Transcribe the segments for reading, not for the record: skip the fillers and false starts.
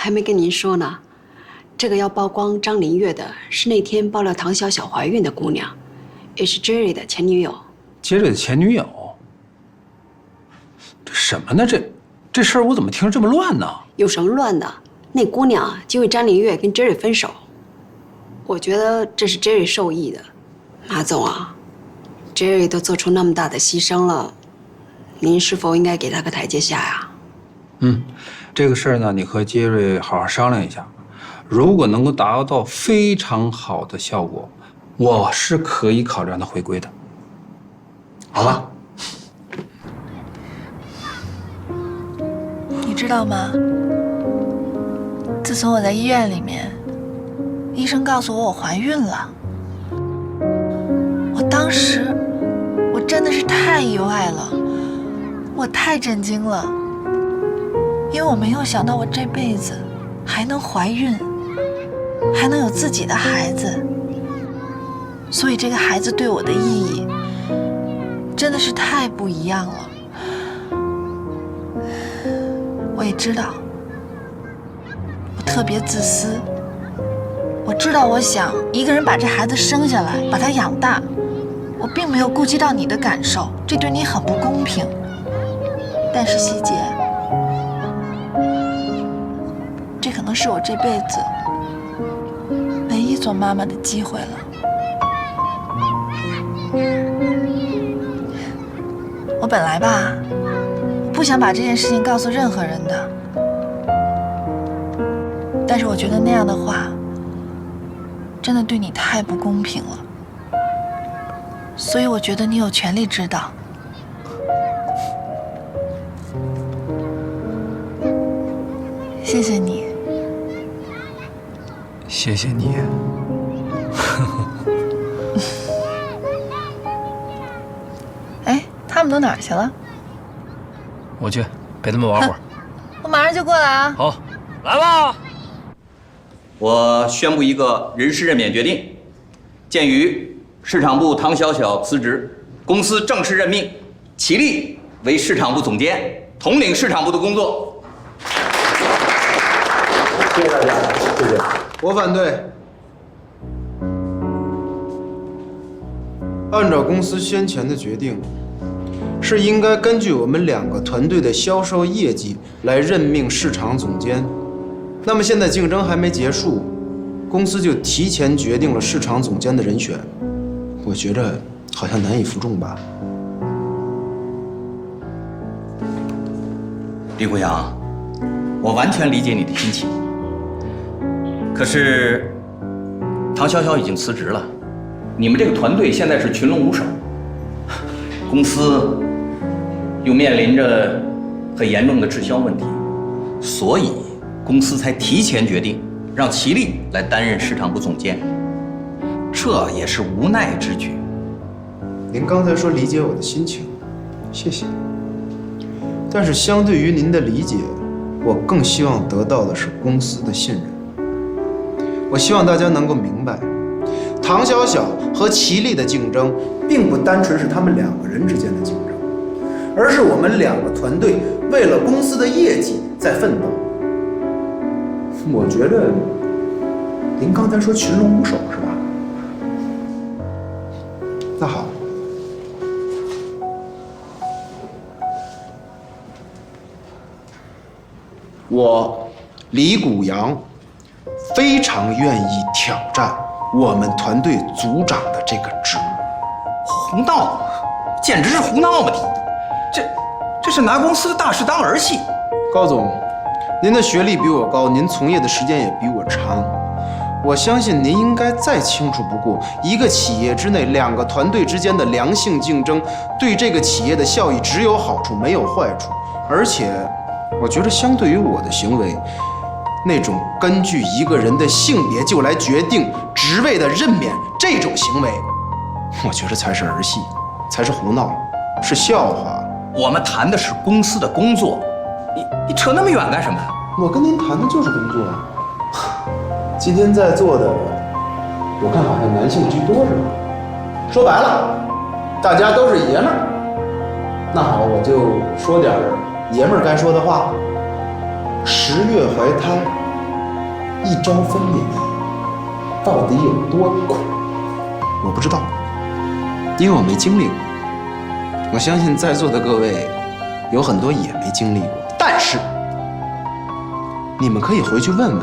还没跟您说呢，这个要曝光张林月的是那天爆料唐小小怀孕的姑娘，也是 Jerry 的前女友。Jerry 的前女友？这什么呢？这事儿我怎么听着这么乱呢？有什么乱的？那姑娘就为张林月跟 Jerry 分手，我觉得这是 Jerry 受益的。马总啊，Jerry 都做出那么大的牺牲了，您是否应该给他个台阶下呀？这个事儿呢，你和杰瑞好好商量一下。如果能够达到非常好的效果，我是可以考虑让他回归的，好吧？你知道吗？自从我在医院里面，医生告诉我怀孕了，我当时我真的是太意外了，我太震惊了。因为我没有想到我这辈子还能怀孕，还能有自己的孩子，所以这个孩子对我的意义真的是太不一样了。我也知道我特别自私，我知道我想一个人把这孩子生下来，把他养大，我并没有顾及到你的感受，这对你很不公平。但是希姐，这可能是我这辈子唯一做妈妈的机会了。我本来吧，不想把这件事情告诉任何人的，但是我觉得那样的话，真的对你太不公平了，所以我觉得你有权利知道。谢谢你。谢谢你。哎，他们都哪儿去了？我去陪他们玩会儿。我马上就过来啊。好，来吧。我宣布一个人事任免决定，鉴于市场部唐小小辞职，公司正式任命齐丽为市场部总监，统领市场部的工作。谢谢大家，谢谢。我反对。按照公司先前的决定，是应该根据我们2个团队的销售业绩来任命市场总监。那么现在竞争还没结束，公司就提前决定了市场总监的人选，我觉着好像难以服众吧。李虎阳，我完全理解你的心情。可是，唐小小已经辞职了，你们这个团队现在是群龙无首，公司又面临着很严重的滞销问题，所以公司才提前决定让齐丽来担任市场部总监，这也是无奈之举。您刚才说理解我的心情，谢谢。但是相对于您的理解，我更希望得到的是公司的信任。我希望大家能够明白，唐小小和齐丽的竞争，并不单纯是他们2个人之间的竞争，而是我们2个团队为了公司的业绩在奋斗。我觉得，您刚才说群龙无首是吧？那好，我李谷阳非常愿意挑战我们团队组长的这个职务。胡闹，简直是胡闹嘛！这是拿公司的大事当儿戏。高总，您的学历比我高，您从业的时间也比我长，我相信您应该再清楚不过，一个企业之内2个团队之间的良性竞争，对这个企业的效益只有好处没有坏处。而且，我觉得相对于我的行为，那种根据一个人的性别就来决定职位的任免这种行为，我觉得才是儿戏，才是胡闹，是笑话。我们谈的是公司的工作，你扯那么远干什么？我跟您谈的就是工作啊。今天在座的，我看好像男性居多，是吧？说白了，大家都是爷们儿。那好，我就说点爷们儿该说的话。10月怀胎，一朝分娩到底有多苦，我不知道，因为我没经历过。我相信在座的各位有很多也没经历过，但是你们可以回去问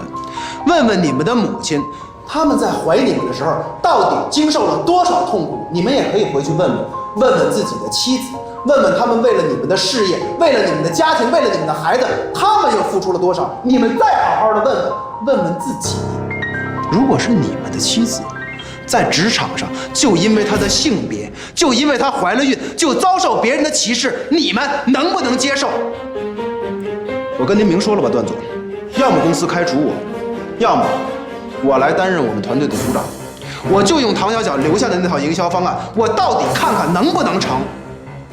问你们的母亲，他们在怀你们的时候到底经受了多少痛苦。你们也可以回去问问自己的妻子，问问他们为了你们的事业，为了你们的家庭，为了你们的孩子，他们又付出了多少。你们再好好的问自己，如果是你们的妻子在职场上就因为她的性别，就因为她怀了孕就遭受别人的歧视，你们能不能接受？我跟您明说了吧，段总，要么公司开除我，要么我来担任我们团队的组长，我就用唐小小留下的那套营销方案，我到底看看能不能成。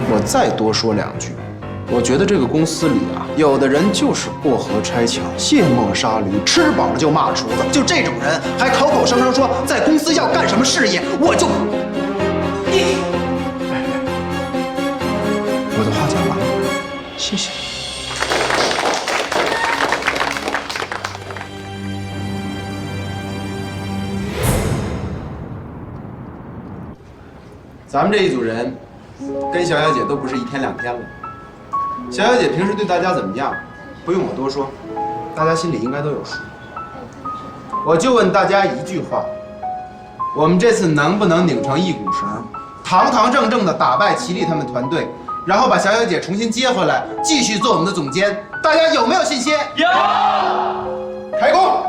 我再多说两句，我觉得这个公司里啊，有的人就是过河拆桥、卸磨杀驴，吃饱了就骂厨子，就这种人还口口声声说在公司要干什么事业，我就我的话讲完了，谢谢。咱们这一组人跟小小姐都不是一天两天了。小小姐平时对大家怎么样，不用我多说，大家心里应该都有数。我就问大家一句话：我们这次能不能拧成一股绳，堂堂正正的打败齐力他们团队，然后把小小姐重新接回来，继续做我们的总监？大家有没有信心？有。开工。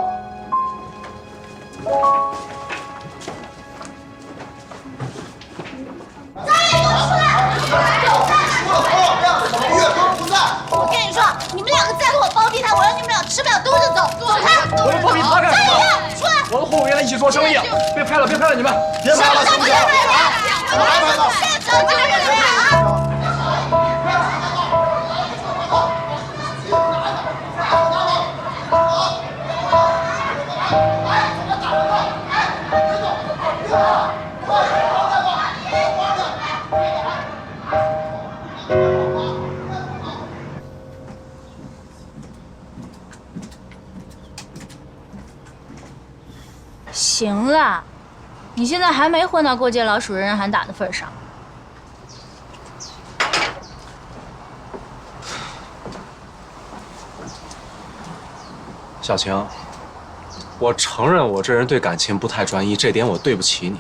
我跟你说，你们两个再给我包庇他，我让你们俩吃不了兜着走。走开！我们包庇他干什么？出来！我们和我原来一起做生意，别拍了，别拍了，你们别拍了，行不行？我来拍了。现在找这个人啊！行了，你现在还没混到过街老鼠人人喊打的份上。小晴，我承认我这人对感情不太专一，这点我对不起你。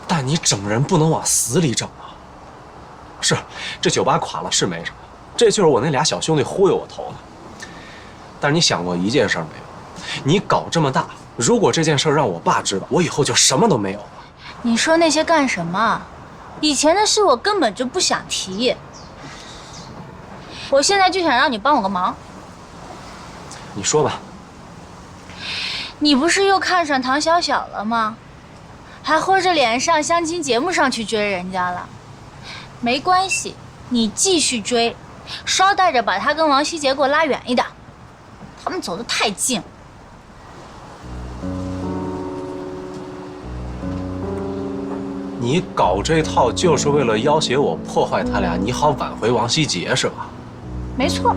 但你整人不能往死里整啊！是，这酒吧垮了是没什么，这就是我那俩小兄弟忽悠我投的。但是你想过一件事没有？你搞这么大，如果这件事让我爸知道，我以后就什么都没有了。你说那些干什么？以前的事我根本就不想提。我现在就想让你帮我个忙。你说吧。你不是又看上唐小小了吗？还豁着脸上相亲节目上去追人家了。没关系，你继续追，捎带着把他跟王希杰给我拉远一点，他们走得太近。你搞这套就是为了要挟我破坏他俩，你好挽回王希杰是吧？没错。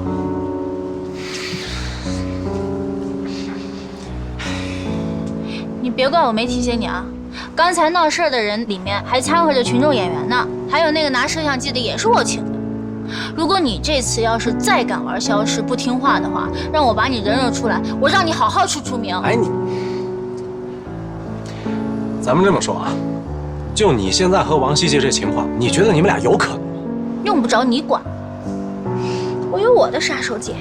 你别怪我没提醒你啊！刚才闹事的人里面还掺和着群众演员呢，还有那个拿摄像机的也是我请的。如果你这次要是再敢玩消失不听话的话，让我把你人肉出来，我让你好好出名。哎你，咱们这么说啊，就你现在和王希杰这情况，你觉得你们俩有可能吗？用不着你管，我有我的杀手锏。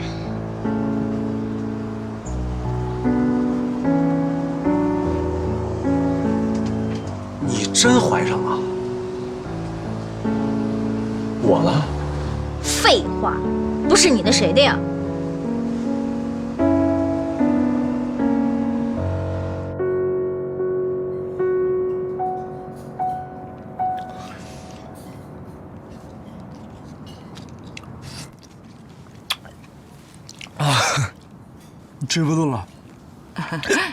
你真怀上了？我了？废话，不是你的谁的呀？你吃不动了？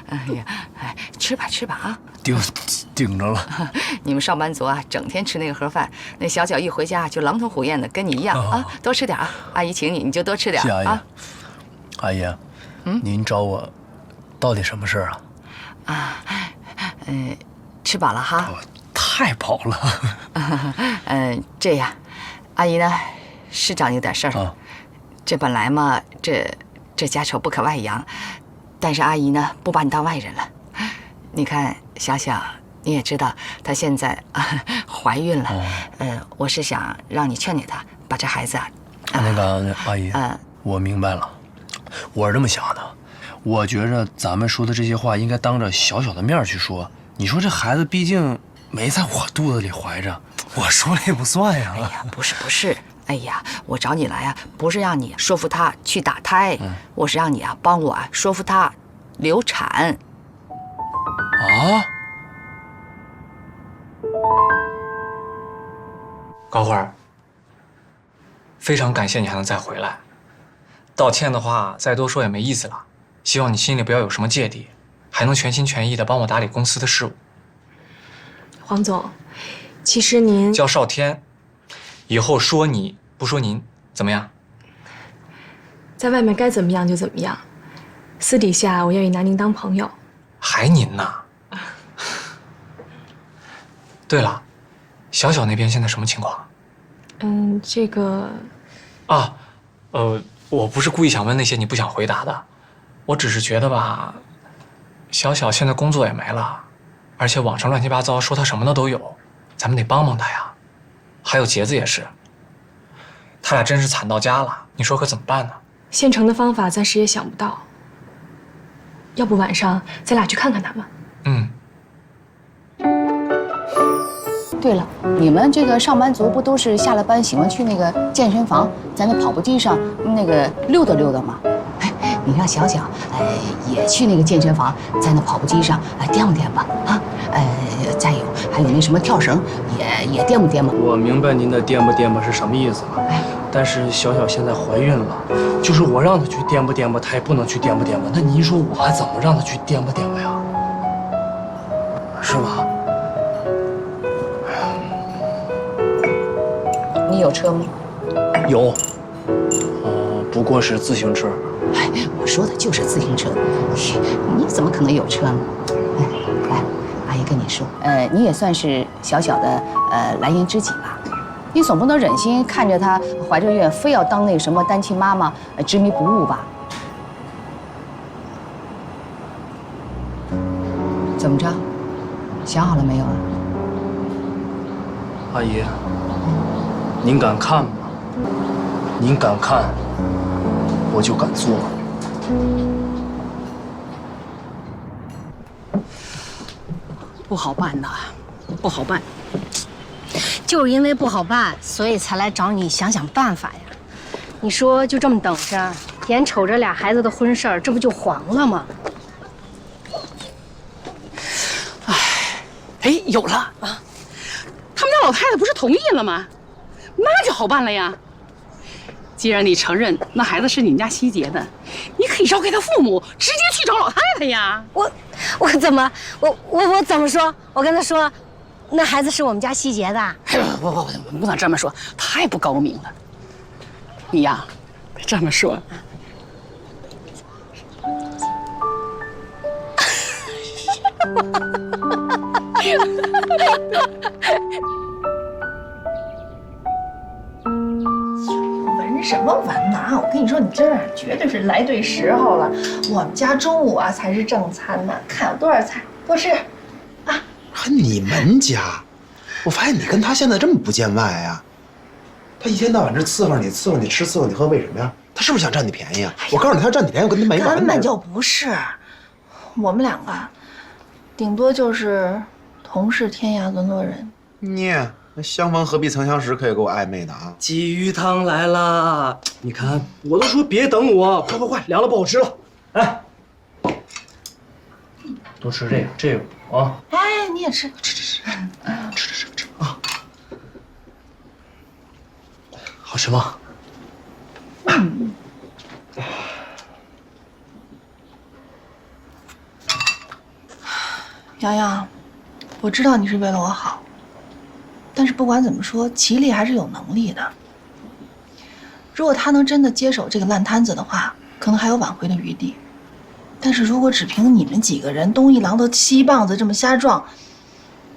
哎呀，哎，吃吧吃吧啊！顶着了。你们上班族啊，整天吃那个盒饭，那小小一回家就狼吞虎咽的，跟你一样啊！多吃点啊！阿姨请你，你就多吃点啊！阿姨，您找我到底什么事儿啊？吃饱了哈？太饱了。这样，阿姨呢是找你有点事儿。这本来嘛，这家丑不可外扬，但是阿姨呢不把你当外人了。你看小小，你也知道她现在怀孕了。我是想让你劝劝她，把这孩子那个阿姨，我明白了，我是这么想的，我觉着咱们说的这些话应该当着小小的面去说。你说这孩子毕竟没在我肚子里怀着，我说了也不算呀。哎呀，不是，哎呀，我找你来啊，不是让你说服他去打胎，我是让你啊帮我说服他流产。高慧儿，非常感谢你还能再回来。道歉的话再多说也没意思了，希望你心里不要有什么芥蒂，还能全心全意地帮我打理公司的事务。黄总，其实您叫少天，以后说你不说您，怎么样？在外面该怎么样就怎么样，私底下我愿意拿您当朋友。还您呢？对了，小小那边现在什么情况？这个我不是故意想问那些你不想回答的，我只是觉得吧，小小现在工作也没了，而且网上乱七八糟说他什么的都有，咱们得帮帮他呀。还有杰子也是，他俩真是惨到家了，你说可怎么办呢？现成的方法暂时也想不到，要不晚上咱俩去看看他们？对了，你们这个上班族不都是下了班喜欢去那个健身房，在那跑步机上那个溜达溜达吗？你让小小也去那个健身房，在那跑步机上颠吧颠吧啊！再有还有那什么跳绳，也颠吧颠吧。我明白您的颠吧颠吧是什么意思了，但是小小现在怀孕了，就是我让她去颠吧颠吧，她也不能去颠吧颠吧。那您说我还怎么让她去颠吧颠吧呀？是吧？你有车吗？有，不过是自行车。我说的就是自行车，你怎么可能有车呢？来，阿姨跟你说，你也算是小小的蓝颜知己吧？你总不能忍心看着她怀着孕，非要当那什么单亲妈妈，执迷不悟吧？怎么着？想好了没有啊？阿姨，您敢看吗？您敢看，我就敢做。不好办呐，不好办。就是因为不好办，所以才来找你想想办法呀。你说就这么等着，眼瞅着俩孩子的婚事儿，这不就黄了吗？哎，有了啊！他们家老太太不是同意了吗？那就好办了呀。既然你承认那孩子是你们家希杰的，你可以绕开他父母，直接去找老太太呀。我怎么我怎么说？我跟他说，那孩子是我们家希杰的。哎，不能这么说，太不高明了。你呀，别这么说。闻什么闻呐？我跟你说，你这绝对是来对时候了。我们家中午啊才是正餐呢，看有多少菜，多吃。啊，你们家，我发现你跟他现在这么不见外呀。他一天到晚这伺候你吃，伺候你喝，为什么呀？他是不是想占你便宜啊？我告诉你，他占你便宜，我跟他没完。根本就不是，我们两个顶多就是同是天涯沦落人。你那相逢何必曾相识，可以给我暧昧的啊！鲫鱼汤来啦！你看，我都说别等我，快，凉了不好吃了。来，多吃这个啊！哎，你也吃，吃啊！好吃吗？洋洋，我知道你是为了我好，但是不管怎么说，齐力还是有能力的。如果他能真的接手这个烂摊子的话，可能还有挽回的余地。但是如果只凭你们几个人东一榔头西一棒子这么瞎撞，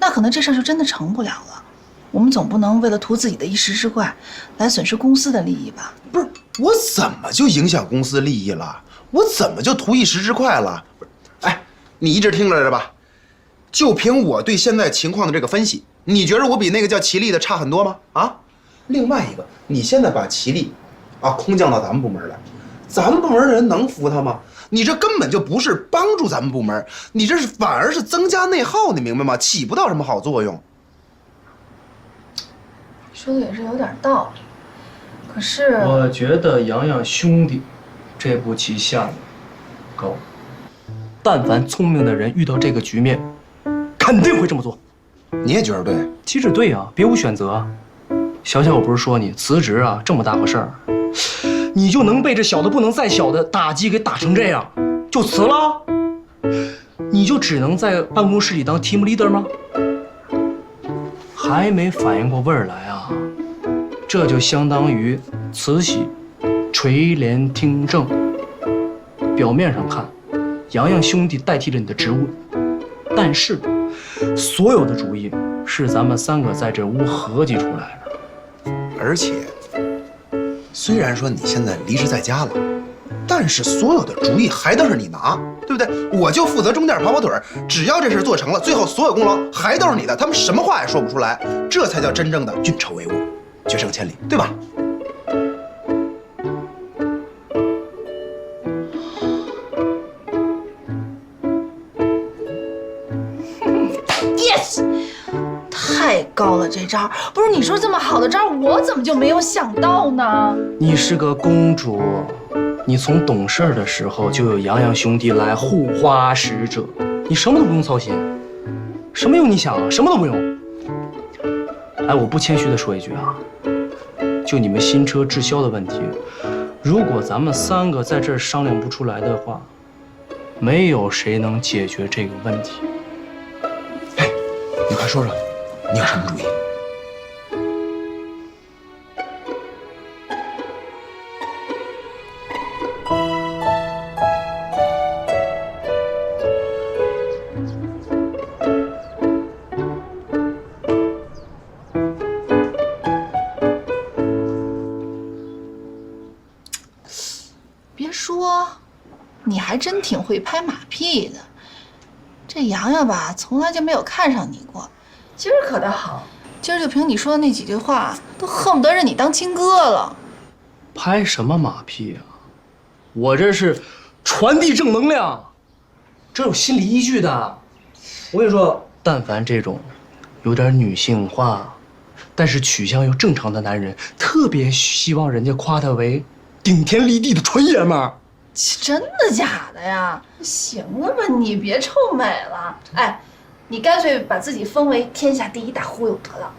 那可能这事儿就真的成不了了。我们总不能为了图自己的一时之快，来损失公司的利益吧？不是，我怎么就影响公司利益了？我怎么就图一时之快了？不是，哎，你一直听着吧。就凭我对现在情况的这个分析，你觉得我比那个叫齐力的差很多吗？啊，另外一个，你现在把齐力，空降到咱们部门来，咱们部门的人能服他吗？你这根本就不是帮助咱们部门，你这是反而是增加内耗，你明白吗？起不到什么好作用。说的也是有点道理，可是我觉得洋洋兄弟这步棋下的高。但凡聪明的人遇到这个局面，肯定会这么做。你也觉得对？机智对啊，别无选择啊。小小，我不是说你辞职啊，这么大个事儿，你就能被这小的不能再小的打击给打成这样，就辞了？你就只能在办公室里当 team leader 吗？还没反应过味儿来啊？这就相当于慈禧垂帘听政。表面上看，洋洋兄弟代替了你的职务，但是所有的主意是咱们3个在这屋合计出来的。而且，虽然说你现在离职在家了，但是所有的主意还都是你拿，对不对？我就负责中间跑跑腿儿，只要这事做成了，最后所有功劳还都是你的，他们什么话也说不出来，这才叫真正的运筹帷幄，决胜千里，对吧？ Yes， 太高了这招！不是你说这么好的招，我怎么就没有想到呢？你是个公主，你从懂事的时候就有洋洋兄弟来护花使者，你什么都不用操心，什么用你想啊？什么都不用。哎，我不谦虚的说一句啊，就你们新车滞销的问题，如果咱们3个在这儿商量不出来的话，没有谁能解决这个问题。 你快说说，你有什么主意？别说，你还真挺会拍马屁的。 这洋洋吧，从来就没有看上你过，今儿可倒好，今儿就凭你说的那几句话，都恨不得认你当亲哥了。拍什么马屁啊？我这是传递正能量，这有心理依据的。我跟你说，但凡这种有点女性化，但是取向又正常的男人，特别希望人家夸他为顶天立地的纯爷们儿。 真的假的呀？行了吧，你别臭美了。哎，你干脆把自己封为天下第一大忽悠得了。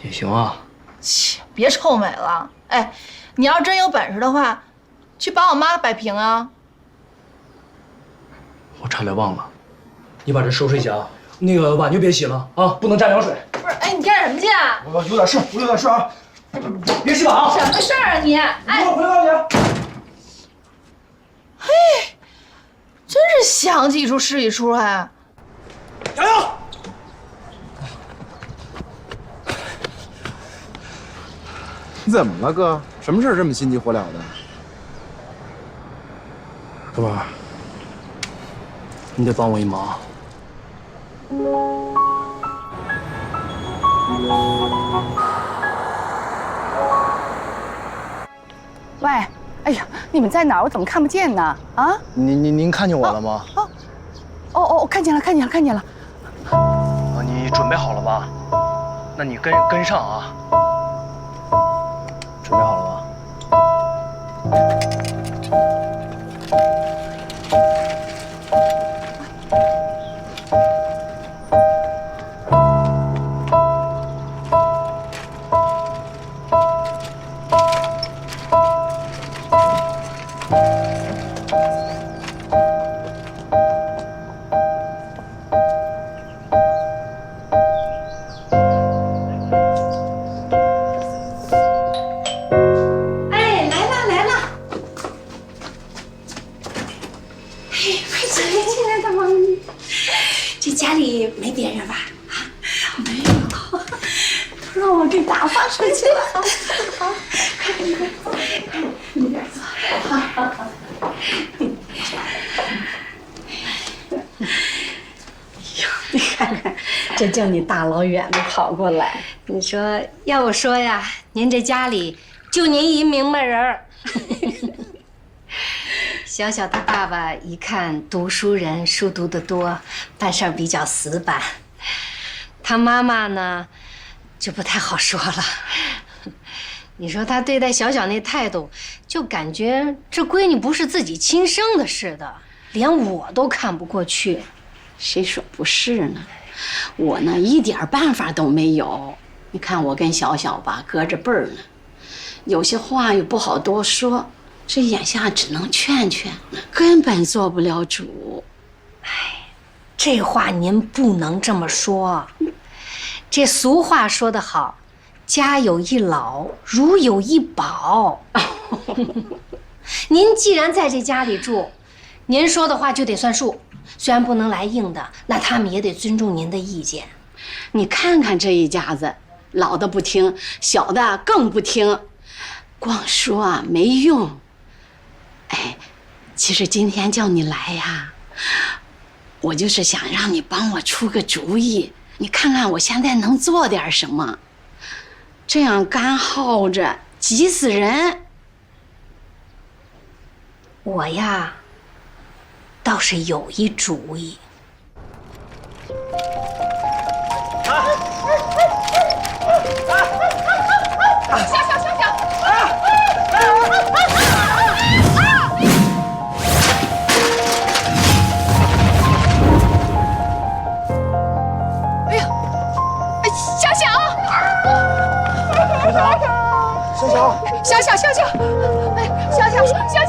也行啊。切，别臭美了。哎，你要真有本事的话，去把我妈摆平啊。我差点忘了，你把这收拾一下啊。那个碗就别洗了啊，不能沾凉水。不是，哎，你干什么去啊？我有点事，啊。别洗碗啊。什么事儿啊你？哎，我回告诉你。 嘿，真是想起一出是一出哎！加油！你怎么了，哥？什么事这么心急火燎的？哥们儿，你得帮我一忙。喂。 哎呀，你们在哪儿？我怎么看不见呢？啊？您看见我了吗？哦，看见了。啊，你准备好了吧？那你跟上啊。准备好了吧？快进来，进来，大王。这家里没别人吧？啊，没有，都让我给打发出去了。好，快点，快你这坐。好。哟，你看看，这叫你大老远的跑过来。你说，要我说呀，您这家里就您一明白人儿。小小他爸爸一看读书人，书读得多，办事儿比较死板。他妈妈呢，就不太好说了。你说他对待小小那态度，就感觉这闺女不是自己亲生的似的，连我都看不过去。谁说不是呢？我呢一点办法都没有。你看我跟小小吧，隔着辈儿呢，有些话又不好多说。这眼下只能劝劝，根本做不了主。哎，这话您不能这么说。这俗话说得好，家有一老，如有一宝。您既然在这家里住，您说的话就得算数。虽然不能来硬的，那他们也得尊重您的意见。你看看这一家子，老的不听，小的更不听，光说啊没用。哎，其实今天叫你来呀，我就是想让你帮我出个主意，你看看我现在能做点什么。这样干耗着，急死人。我呀，倒是有一主意。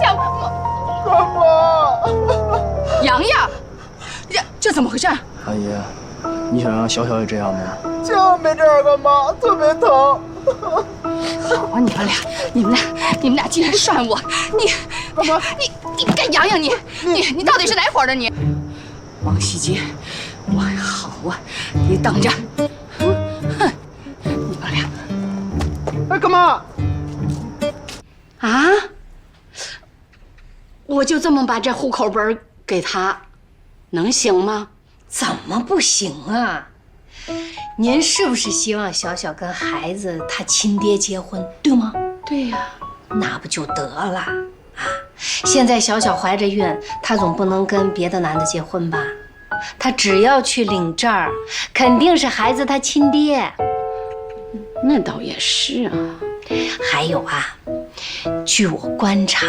小，干嘛？洋洋，这怎么回事？阿姨，你想让小小也这样吗？千万别这样干嘛，特别疼。好啊，你们俩竟然涮我！你干洋洋你到底是哪伙的你？王希杰，我好啊，你等着。哼，你们俩。哎，干嘛？啊！我就这么把这户口本给他，能行吗？怎么不行啊？您是不是希望小小跟孩子他亲爹结婚，对吗？对呀，那不就得了啊？现在小小怀着孕，他总不能跟别的男的结婚吧？他只要去领证儿，肯定是孩子他亲爹。那倒也是啊。还有啊，据我观察，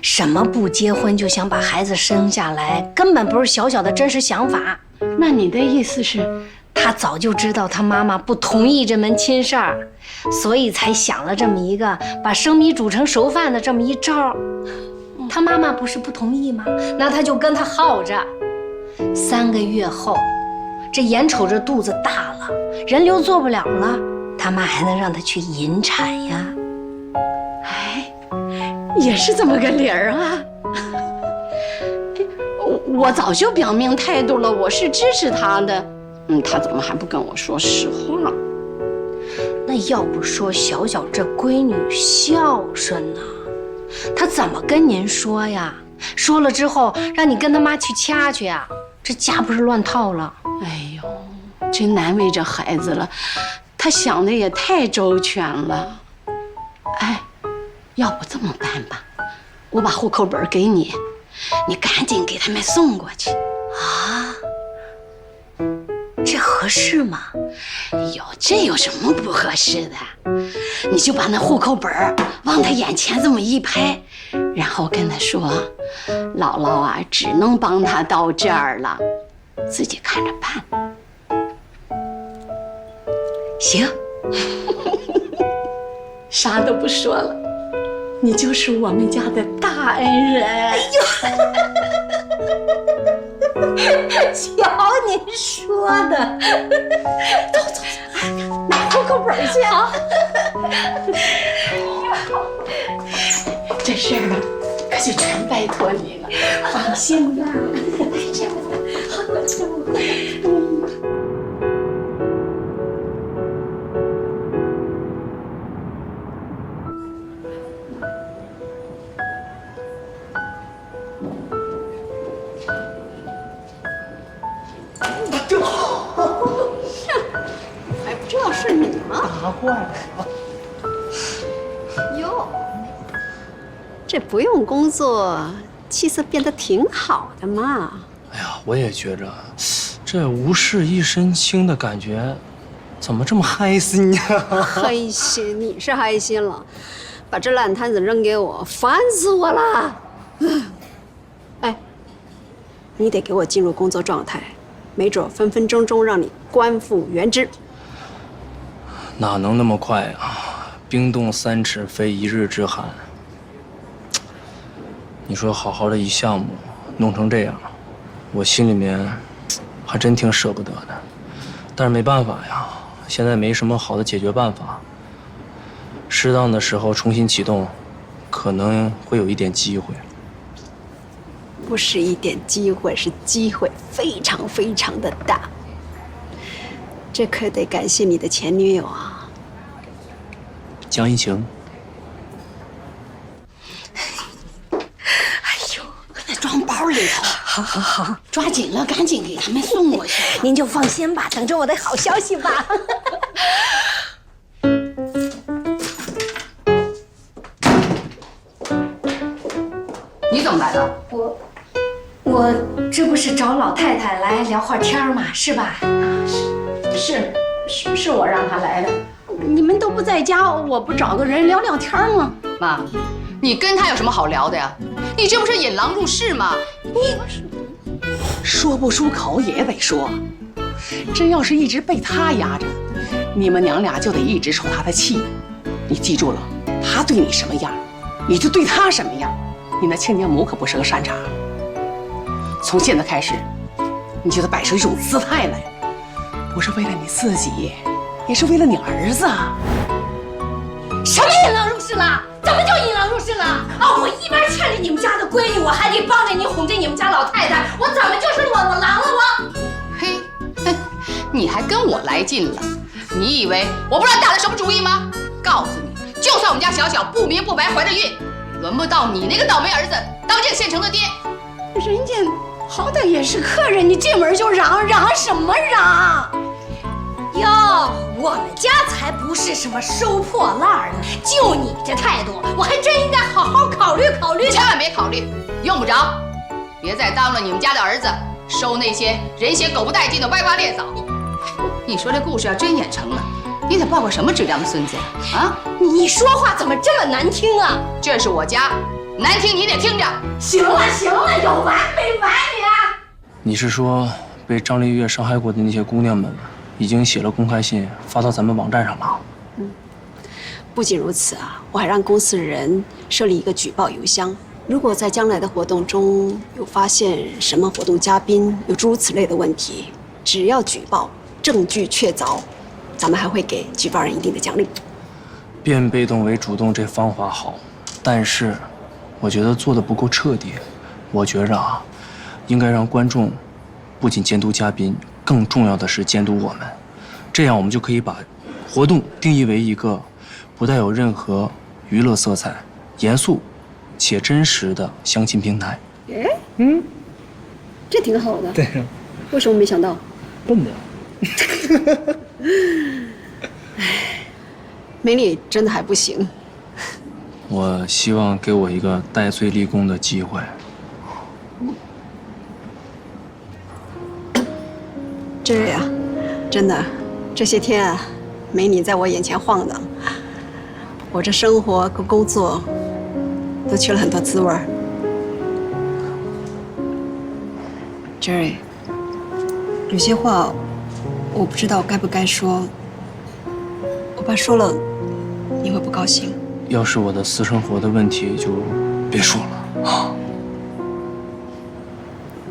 什么不结婚就想把孩子生下来，根本不是小小的真实想法。那你的意思是，他早就知道他妈妈不同意这门亲事儿，所以才想了这么一个把生米煮成熟饭的这么一招。他妈妈不是不同意吗？那他就跟他耗着。3个月后，这眼瞅着肚子大了，人流做不了了，他妈还能让他去引产呀？哎，也是这么个理儿啊。我早就表明态度了，我是支持他的。他怎么还不跟我说实话？那要不说小小这闺女孝顺呢，她怎么跟您说呀？说了之后让你跟他妈去掐去呀，这家不是乱套了？哎呦，真难为这孩子了，他想的也太周全了。哎，要不这么办吧，我把户口本给你，你赶紧给他们送过去啊。这合适吗？哟，这有什么不合适的？你就把那户口本往他眼前这么一拍，然后跟他说，姥姥啊，只能帮他到这儿了，自己看着办。行，啥都不说了，你就是我们家的大恩人。哎呦！瞧您说的，走，拿户口本去。好，这事儿可就全拜托你了，放心吧。还不知道是你吗？打坏了。哟，这不用工作，气色变得挺好的嘛。哎呀，我也觉着，这无事一身轻的感觉，怎么这么嗨心呀？嗨心，你是嗨心了，把这烂摊子扔给我，烦死我了。哎，你得给我进入工作状态，没准分分钟钟让你官复原职。哪能那么快啊？冰冻3尺，非一日之寒。你说好好的一项目弄成这样，我心里面还真挺舍不得的。但是没办法呀，现在没什么好的解决办法。适当的时候重新启动，可能会有一点机会。不是一点机会，是机会非常非常的大。这可得感谢你的前女友啊，江一晴。在装包里头。好好好，抓紧了，赶紧给他们送过去。您就放心吧，等着我的好消息吧。你怎么来了？我这不是找老太太来聊会儿天吗？是吧？是我让他来的。你们都不在家，我不找个人聊聊天吗？妈，你跟他有什么好聊的呀？你这不是引狼入室吗？你说不出口也得说，真要是一直被他压着，你们娘俩就得一直受他的气。你记住了，他对你什么样，你就对他什么样。你那亲家母可不是个善茬。从现在开始，你就得摆出一种姿态来，不是为了你自己，也是为了你儿子。什么引狼入室了？怎么就引狼入室了？啊！我一边劝着你们家的闺女，我还得帮着你哄着你们家老太太，我怎么就是裸狼了我？嘿，哼，你还跟我来劲了？你以为我不知道打的什么主意吗？告诉你，就算我们家小小不明不白怀着孕，也轮不到你那个倒霉儿子当这个现成的爹。人家好歹也是客人，你进门就嚷什么嚷？哟，我们家才不是什么收破烂的，就你这态度，我还真应该好好考虑考虑。千万别考虑，用不着，别再当了你们家的儿子，收那些人血狗不带劲的歪瓜裂枣。你说这故事要真演成了，你得抱个什么质量的孙子呀？啊，你说话怎么这么难听啊？这是我家，难听你得听着。行了行了，有完没完你啊？你是说被张丽月伤害过的那些姑娘们已经写了公开信发到咱们网站上了？不仅如此啊，我还让公司人设立一个举报邮箱。如果在将来的活动中有发现什么活动嘉宾有诸如此类的问题，只要举报，证据确凿，咱们还会给举报人一定的奖励。变被动为主动这方法好，但是我觉得做的不够彻底。我觉着啊，应该让观众不仅监督嘉宾，更重要的是监督我们，这样我们就可以把活动定义为一个不带有任何娱乐色彩、严肃且真实的相亲平台。哎，这挺好的。对，为什么没想到？笨的。哎，美女真的还不行。我希望给我一个戴罪立功的机会。这位啊，真的，这些天啊，没你在我眼前晃荡，我这生活和工作都缺了很多滋味儿。Jerry， 有些话我不知道该不该说，我怕说了你会不高兴。要是我的私生活的问题，就别说了啊。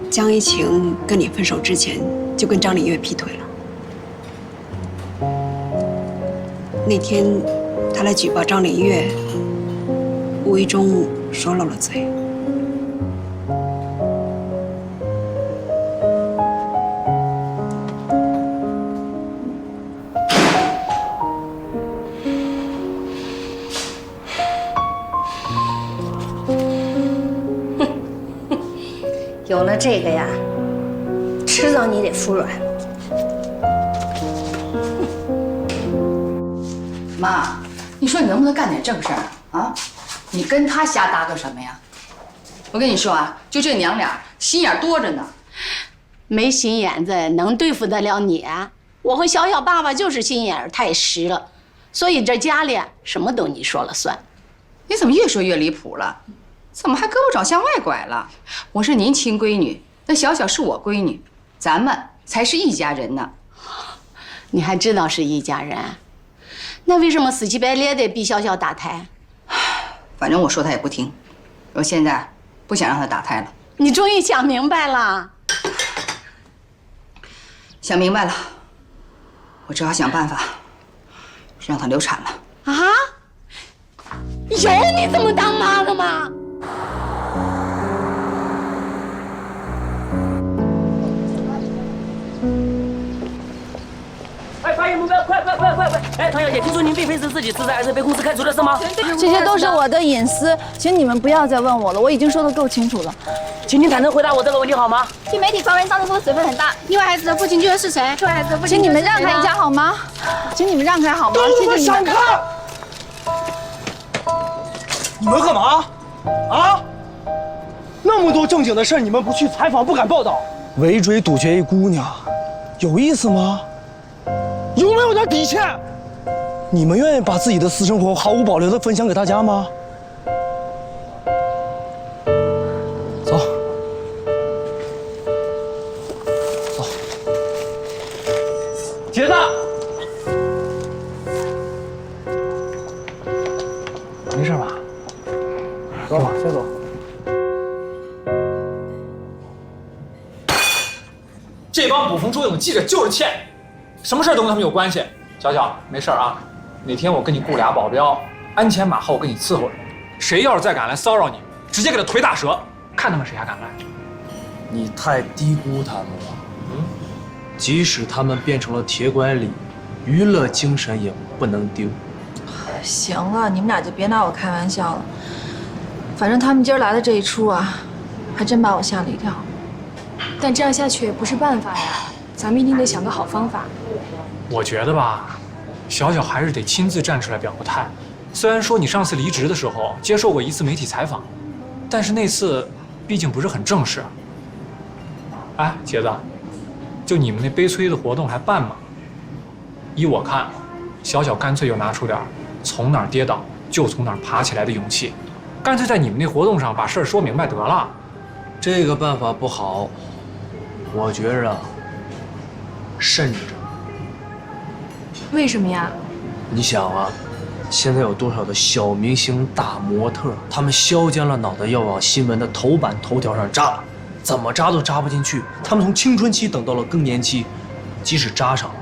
江一晴跟你分手之前就跟张丽月劈腿了。那天他来举报张丽月，无意中说漏了嘴。有了这个呀，迟早你得服软。妈，你说你能不能干点正事儿啊？你跟他瞎搭个什么呀？我跟你说啊，就这娘俩心眼多着呢。没心眼子能对付得了你啊？我和小小爸爸就是心眼儿太实了，所以这家里什么都你说了算。你怎么越说越离谱了？怎么还胳膊肘向外拐了？我是您亲闺女，那小小是我闺女，咱们才是一家人呢。你还知道是一家人？那为什么死乞白赖的逼小小打胎？反正我说他也不听，我现在不想让他打胎了。你终于想明白了。想明白了，我只好想办法让她流产了。啊？有你这么当妈的吗？哎，发现目标，快！哎，唐小姐，听说您并非是自己辞职，还是被公司开除了，是吗？这些都是我的隐私，请你们不要再问我了，我已经说得够清楚了。请您坦诚回答我这个问题好吗？听媒体发文，上次说的水分很大。意外孩子的父亲究竟是谁？意外孩子的父亲，请你们让开一下好吗？请你们让开好吗？谢谢你们。你们干嘛？啊？那么多正经的事你们不去采访，不敢报道，围追堵截一姑娘，有意思吗？有没有点底线？你们愿意把自己的私生活毫无保留地分享给大家吗？走，杰子，没事吧？走吧，先走。这帮捕风捉影的记者就是欠，什么事都跟他们有关系。小小，没事啊，哪天我给你雇俩保镖，鞍前马后给你伺候着。谁要是再敢来骚扰你，直接给他腿打折，看他们谁还敢来。你太低估他们了。即使他们变成了铁拐李，娱乐精神也不能丢。行了，你们俩就别拿我开玩笑了。反正他们今儿来的这一出啊，还真把我吓了一跳。但这样下去也不是办法呀，咱们一定得想个好方法。我觉得吧，小小还是得亲自站出来表个态。虽然说你上次离职的时候接受过一次媒体采访，但是那次毕竟不是很正式。哎，杰子，就你们那悲催的活动还办吗？依我看，小小干脆就拿出点从哪儿跌倒就从哪儿爬起来的勇气，干脆在你们那活动上把事儿说明白得了。这个办法不好，我觉着慎着。为什么呀？你想啊，现在有多少的小明星、大模特，他们削尖了脑袋要往新闻的头版头条上扎，怎么扎都扎不进去。他们从青春期等到了更年期，即使扎上了，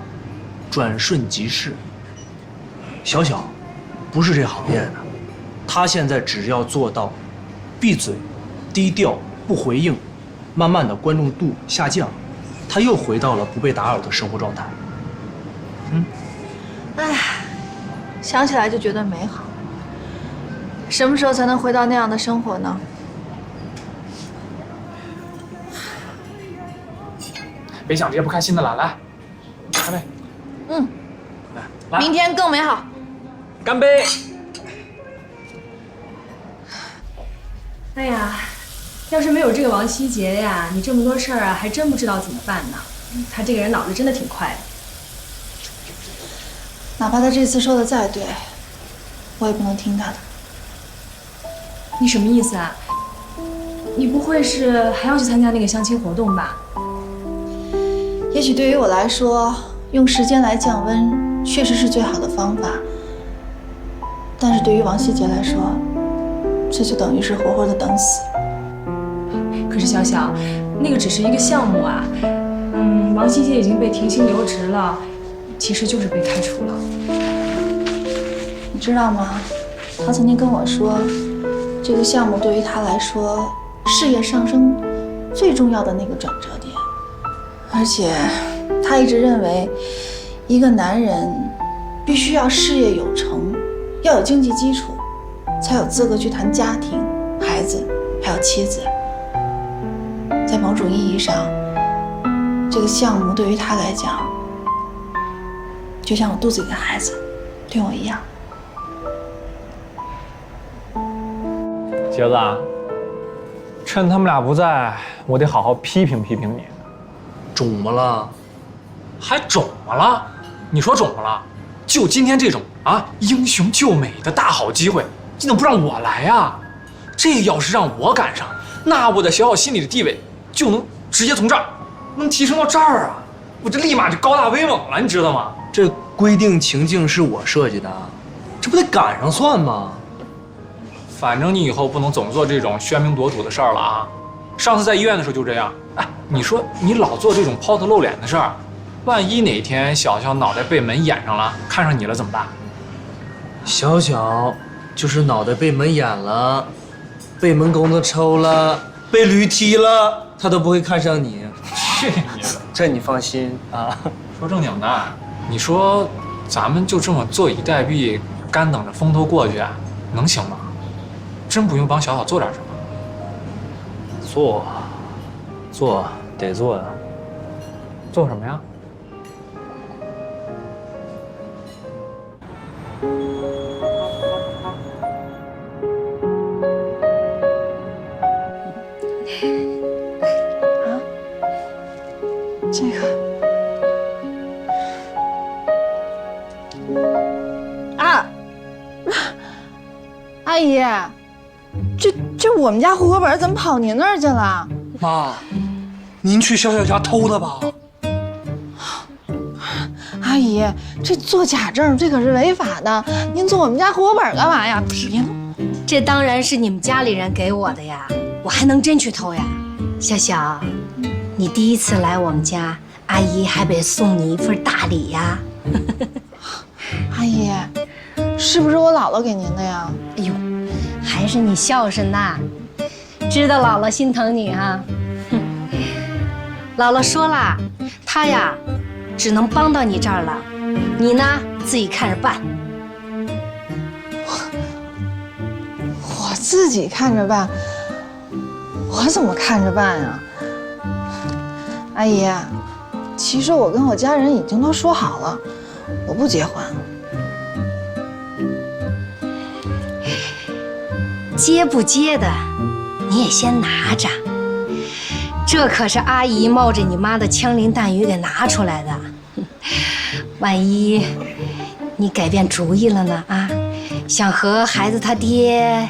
转瞬即逝。小小不是这行业的，他现在只要做到闭嘴、低调、不回应，慢慢的关注度下降，他又回到了不被打扰的生活状态。哎，想起来就觉得美好。什么时候才能回到那样的生活呢？别想这些不开心的了，来，干杯。来，明天更美好。干杯。哎呀，要是没有这个王希杰呀，你这么多事儿啊，还真不知道怎么办呢。他这个人脑子真的挺快的。哪怕他这次说的再对，我也不能听他的。你什么意思啊？你不会是还要去参加那个相亲活动吧？也许对于我来说，用时间来降温确实是最好的方法。但是对于王希杰来说，这就等于是活活的等死。可是小小，那个只是一个项目啊。王希杰已经被停薪留职了，其实就是被开除了。你知道吗？他曾经跟我说，这个项目对于他来说，事业上升最重要的那个转折点。而且，他一直认为，一个男人必须要事业有成，要有经济基础，才有资格去谈家庭、孩子，还有妻子。在某种意义上，这个项目对于他来讲，就像我肚子里的孩子，对我一样。杰子，趁他们俩不在，我得好好批评批评你。肿么了？还肿么了？你说肿么了？就今天这种啊英雄救美的大好机会，你怎么不让我来呀？这要是让我赶上，那我在小小心里的地位就能直接从这儿能提升到这儿啊！我这立马就高大威猛了，你知道吗？这规定情境是我设计的，这不得赶上算吗？反正你以后不能总做这种喧宾夺主的事儿了啊！上次在医院的时候就这样。哎，你说你老做这种抛头露脸的事儿，万一哪天小小脑袋被门掩上了，看上你了怎么办？小小就是脑袋被门掩了，被门钩子抽了，被驴踢了，他都不会看上你。去你的！这你放心啊。说正经的，你说咱们就这么坐以待毙，干等着风头过去，能行吗？真不用帮小小做点什么？做得做呀。做什么呀？这个啊，阿姨，这我们家户口本怎么跑您那儿去了？妈，您去小小家偷的吧？阿姨，这做假证这可是违法的，您做我们家户口本干嘛呀？不是您，这当然是你们家里人给我的呀，我还能真去偷呀？小小，你第一次来我们家，阿姨还得送你一份大礼呀。阿姨，是不是我姥姥给您的呀？哎呦，还是你孝顺呐，知道姥姥心疼你啊。姥姥说了，她呀，只能帮到你这儿了，你呢自己看着办。我自己看着办，我怎么看着办呀？阿姨，其实我跟我家人已经都说好了，我不结婚。接不接的，你也先拿着。这可是阿姨冒着你妈的枪林弹雨给拿出来的，万一你改变主意了呢？啊，想和孩子他爹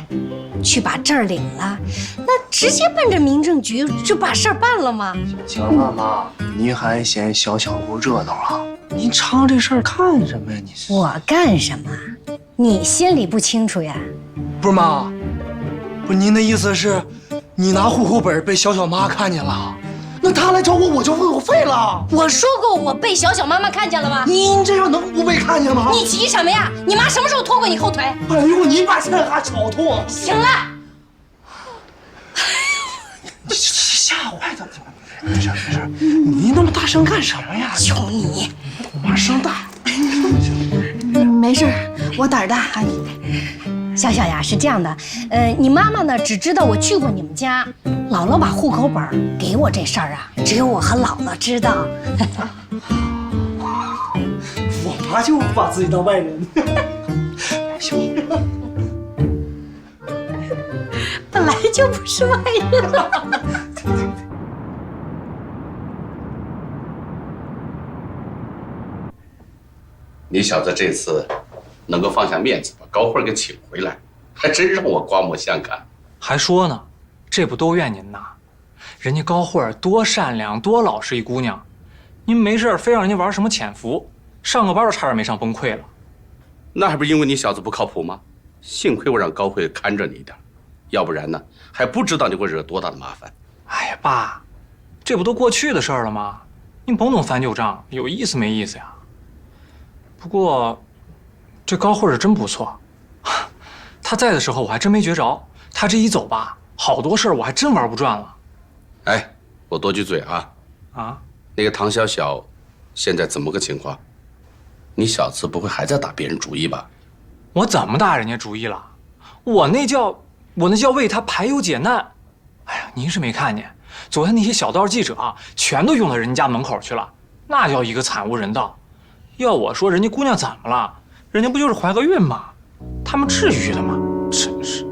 去把证儿领了，那直接奔着民政局就把事儿办了吗？行了，妈，您还嫌小小不热闹啊？您藏这事儿干什么呀？你是我干什么？你心里不清楚呀？不是妈，不是您的意思是，你拿户口本被小小妈看见了，那她来找我，我就我废了。我说过我被小小妈妈看见了吗？您这样能不被看见吗？你急什么呀？你妈什么时候拖过你后腿？哎呦，你把现在还吵拖。行了。你吓坏他了。没事没事，你那么大声干什么呀？就你，我妈声大。没事，我胆儿大，阿姨。小小呀，是这样的，你妈妈呢只知道我去过你们家，姥姥把户口本给我这事儿啊，只有我和姥姥知道。我妈就把自己当外人。行，本来就不是外人。你小子这次能够放下面子把高慧给请回来，还真让我刮目相看。还说呢，这不都怨您呐？人家高慧多善良多老实一姑娘，您没事非让人家玩什么潜伏，上个班都差点没上崩溃了。那还不是因为你小子不靠谱吗？幸亏我让高慧看着你一点，要不然呢，还不知道你会惹多大的麻烦。哎呀，爸，这不都过去的事儿了吗？您甭总翻旧账，有意思没意思呀？不过，这高慧儿真不错，她在的时候我还真没觉着，她这一走吧，好多事儿我还真玩不转了。哎，我多句嘴啊。啊？那个唐小小，现在怎么个情况？你小子不会还在打别人主意吧？我怎么打人家主意了？我那叫为他排忧解难。哎呀，您是没看见，昨天那些小道记者啊，全都涌到人家门口去了，那叫一个惨无人道。要我说，人家姑娘怎么了？人家不就是怀个孕吗？他们至于的吗？真是。